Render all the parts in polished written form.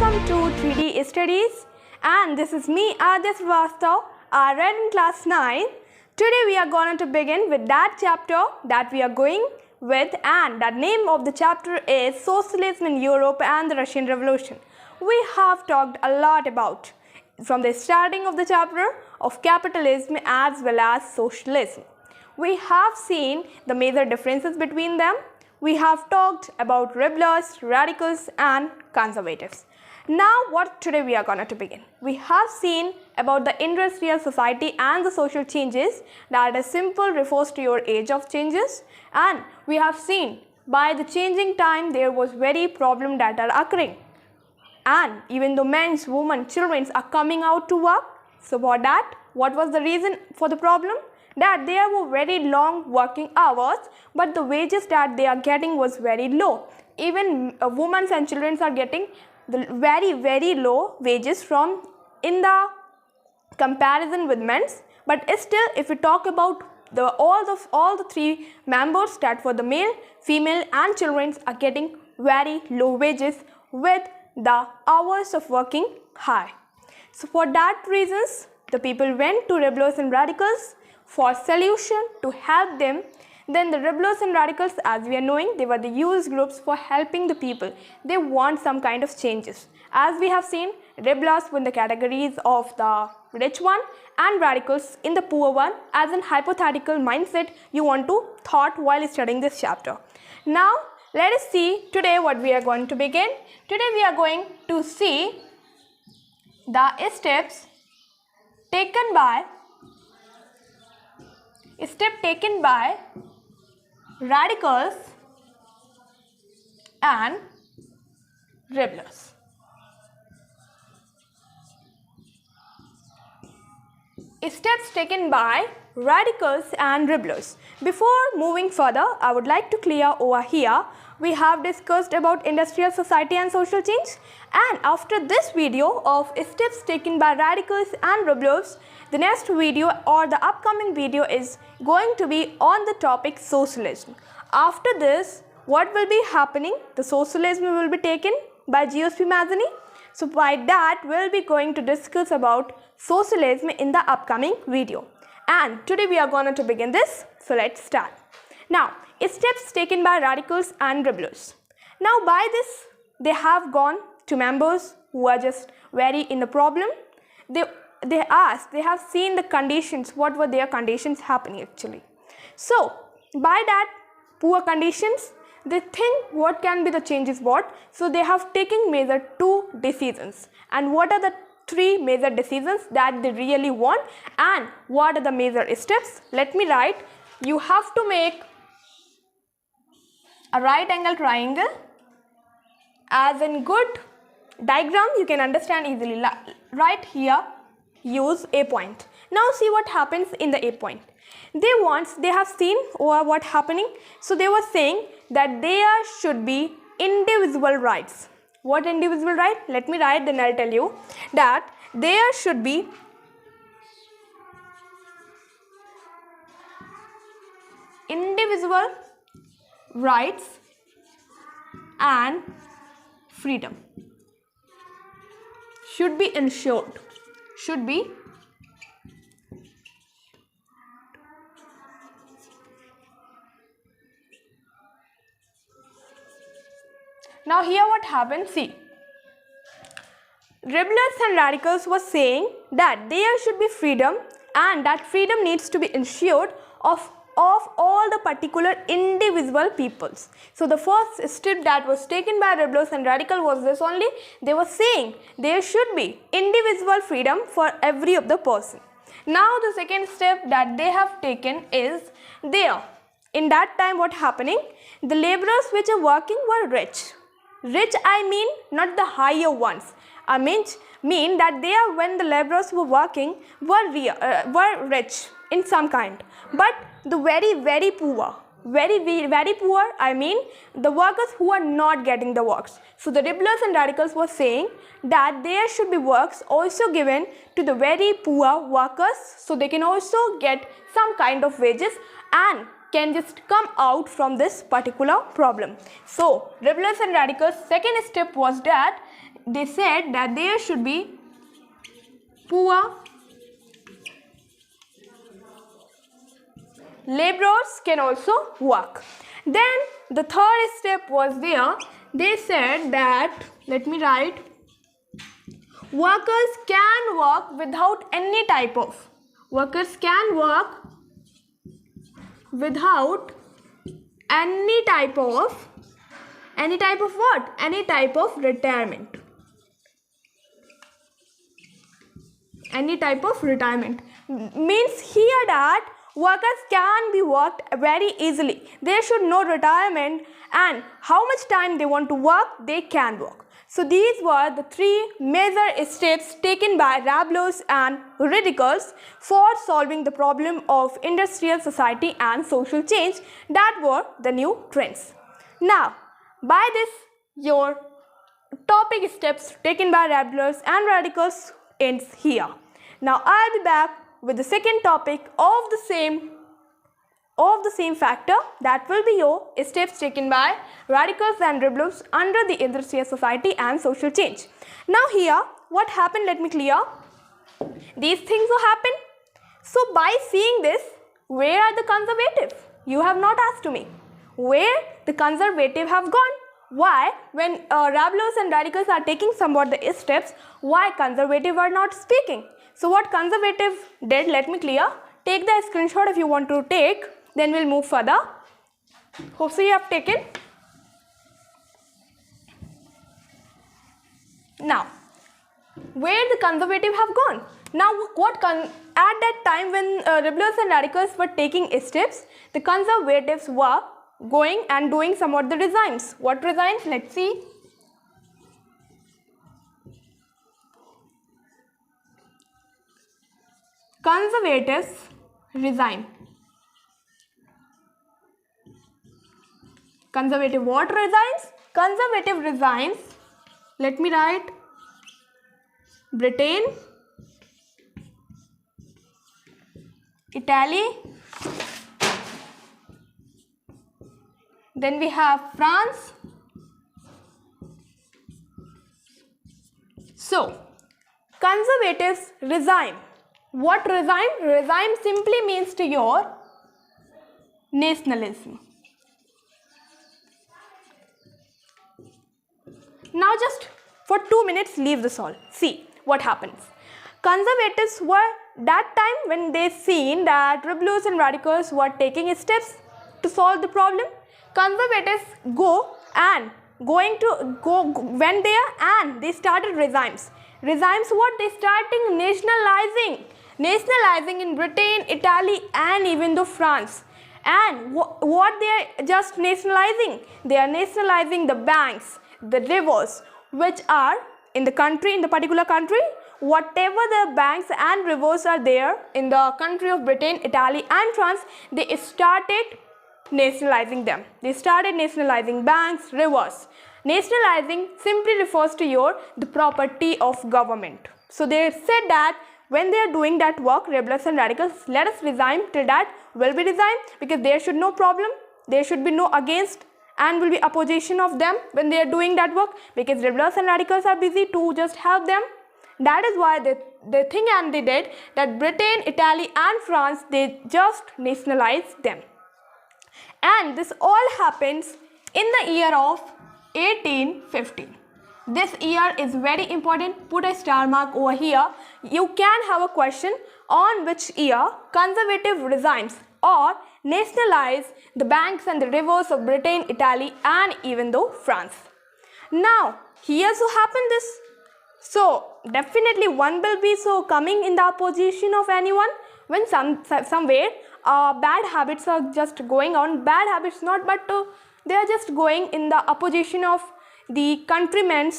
welcome to 3D Studies, and this is me Adis Vastav, RN in class 9. Today we are going to begin with that chapter that we are going with, and the name of the chapter is Socialism in Europe and the Russian Revolution. We have talked a lot about from the starting of the chapter of capitalism as well as socialism. We have seen the major differences between them. We have talked about rebels, radicals and conservatives. Now what today we are going to begin. We have seen about the industrial society and the social changes, that is simple refers to your age of changes, and we have seen by the changing time there was very problem that are occurring, and even though men, women, children are coming out to work, so for that what was the reason for the problem? That there were very long working hours, but the wages that they are getting was very low. Even women and children are getting the very low wages from in the comparison with men's. But still, if we talk about all the three members, that for the male, female and children are getting very low wages with the hours of working high. So for that reasons, the people went to rebels and radicals for solution to help them. Then the rebels and radicals, as we are knowing, they were the youth groups for helping the people. They want some kind of changes. As we have seen, rebels were in the categories of the rich one and radicals in the poor one, as an hypothetical mindset you want to thought while studying this chapter. Now let us see today what we are going to begin. Today we are going to see the steps taken by radicals and rebels. Steps taken by radicals and rebels. Before moving further, I would like to clear over here, we have discussed about industrial society and social change, and after this video of steps taken by radicals and rebels, the next video or the upcoming video is going to be on the topic socialism. After this, what will be happening? The socialism will be taken by GSP Mazzini. So by that, we'll be going to discuss about socialism in the upcoming video. And today we are going to begin this. So let's start. Now, steps taken by radicals and rebels. Now by this, they have gone to members who are just very in the problem. They have seen the conditions, what were their conditions happening actually. So by that poor conditions, they think what can be the changes what. So they have taken major two decisions. And what are the three major decisions that they really want, and what are the major steps? Let me write. You have to make a right angle triangle as in good diagram you can understand easily. Right here, use a point. Now see what happens in the a point. They have seen what happening. So they were saying that there should be individual rights. What individual right? Let me write, then I'll tell you that there should be individual rights and freedom should be ensured. Should be now here what happens, see, rebels and radicals were saying that there should be freedom, and that freedom needs to be ensured of all the particular individual peoples. So the first step that was taken by rebels and radical was this only. They were saying there should be individual freedom for every of the person. Now the second step that they have taken is there. In that time what happening? The laborers which are working were rich. Rich I mean not the higher ones. I mean that they are, when the laborers were working, were rich in some kind. But the very poor, very poor, I mean the workers who are not getting the works. So the rebels and radicals were saying that there should be works also given to the very poor workers, so they can also get some kind of wages and can just come out from this particular problem. So rebels and radicals' second step was that they said that there should be poor laborers can also work. Then the third step was there. They said that, let me write, workers can work without any type of, workers can work without any type of what? Any type of retirement. Any type of retirement means here that workers can be worked very easily. There should no retirement, and how much time they want to work, they can work. So these were the three major steps taken by Rabelais and radicals for solving the problem of industrial society and social change that were the new trends. Now, by this, your topic steps taken by Rabelais and radicals ends here. Now I'll be back with the second topic of the same factor, that will be your steps taken by radicals and Rabelais under the industrial society and social change. Now here what happened, let me clear. These things will happen. So by seeing this, where are the conservative? You have not asked to me. Where the conservative have gone? Why, when Rabelais and radicals are taking somewhat the steps, why conservative are not speaking? So what conservative did, let me clear. Take the screenshot if you want to take, then we'll move further. Hope so you have taken. Now, where the conservative have gone? Now at that time when Rabelais and radicals were taking steps, the conservatives were going and doing somewhat the resigns. What resigns? Let's see. Conservatives resign. Conservative what resigns? Conservative resigns. Let me write Britain, Italy, then we have France. So, conservatives resign. What resign? Resign simply means to your nationalism. Now just for 2 minutes leave this all. See what happens. Conservatives were that time when they seen that Rabelais and radicals were taking steps to solve the problem. Conservatives went there and they started regimes. Regimes what? They starting nationalizing in Britain, Italy and even though France. And what they are just nationalizing? They are nationalizing the banks, the rivers which are in the country, in the particular country. Whatever the banks and rivers are there in the country of Britain, Italy and France, they started nationalizing them. They started nationalizing banks, rivers. Nationalizing simply refers to the property of government. So they said that when they are doing that work, Rabelais and radicals, let us resign till that will be resigned, because there should no problem, there should be no against and will be opposition of them when they are doing that work, because Rabelais and radicals are busy to just help them. That is why they think and they did that Britain, Italy and France, they just nationalized them. And this all happens in the year of 1815. This year is very important. Put a star mark over here. You can have a question on which year conservative resigns or nationalize the banks and the rivers of Britain, Italy and even though France. Now, here so happen this. So, definitely one will be so coming in the opposition of anyone when somewhere bad habits are just going on. Bad habits not, but they are just going in the opposition of the countrymen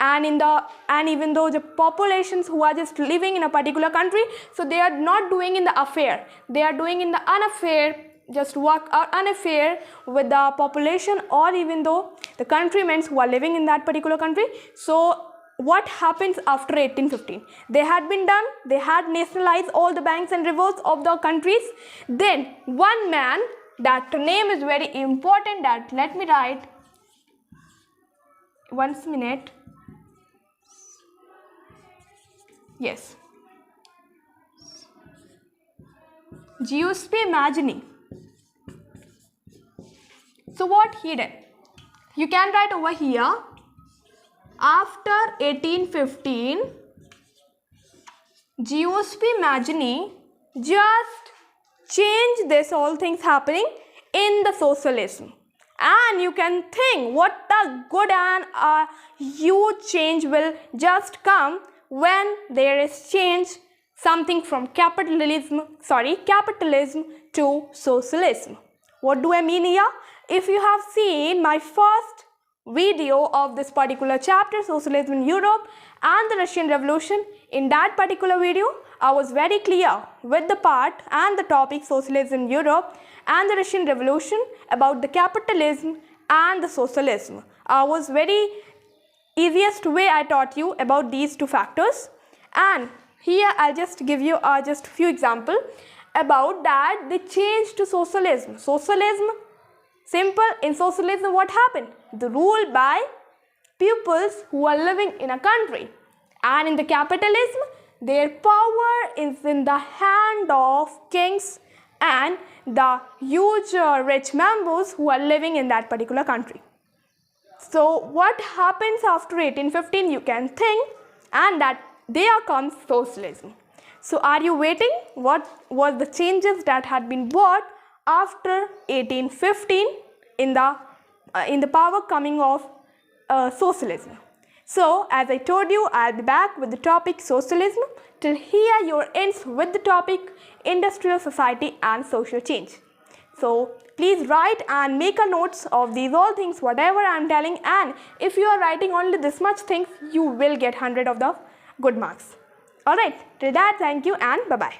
and even though the populations who are just living in a particular country, so they are not doing in the affair, they are doing in the unaffair, just work or unaffair with the population or even though the countrymen who are living in that particular country. So what happens after 1815? They had been done, they had nationalized all the banks and rivers of the countries. Then one man, that name is very important, that let me write 1 minute. Yes. Giuseppe Mazzini. So what he did? You can write over here, after 1815, Giuseppe Mazzini just changed this all things happening in the socialism. And you can think what a good and a huge change will just come when there is change, something from capitalism to socialism. What do I mean here? If you have seen my first video of this particular chapter, Socialism in Europe and the Russian Revolution, in that particular video I was very clear with the part and the topic Socialism in Europe and the Russian Revolution about the capitalism and the socialism. I was very easiest way I taught you about these two factors, and here I'll just give you just few example about that they changed to socialism. Socialism, simple, in socialism what happened? The rule by peoples who are living in a country, and in the capitalism their power is in the hand of kings and the huge rich members who are living in that particular country. So what happens after 1815, you can think, and that there comes socialism. So are you waiting? What was the changes that had been brought after 1815 in the power coming of socialism? So as I told you, I'll be back with the topic socialism. Till here your ends with the topic industrial society and social change. So please write and make a notes of these all things whatever I am telling, and if you are writing only this much things, you will get 100 of the good marks. Alright, till that, thank you and bye bye.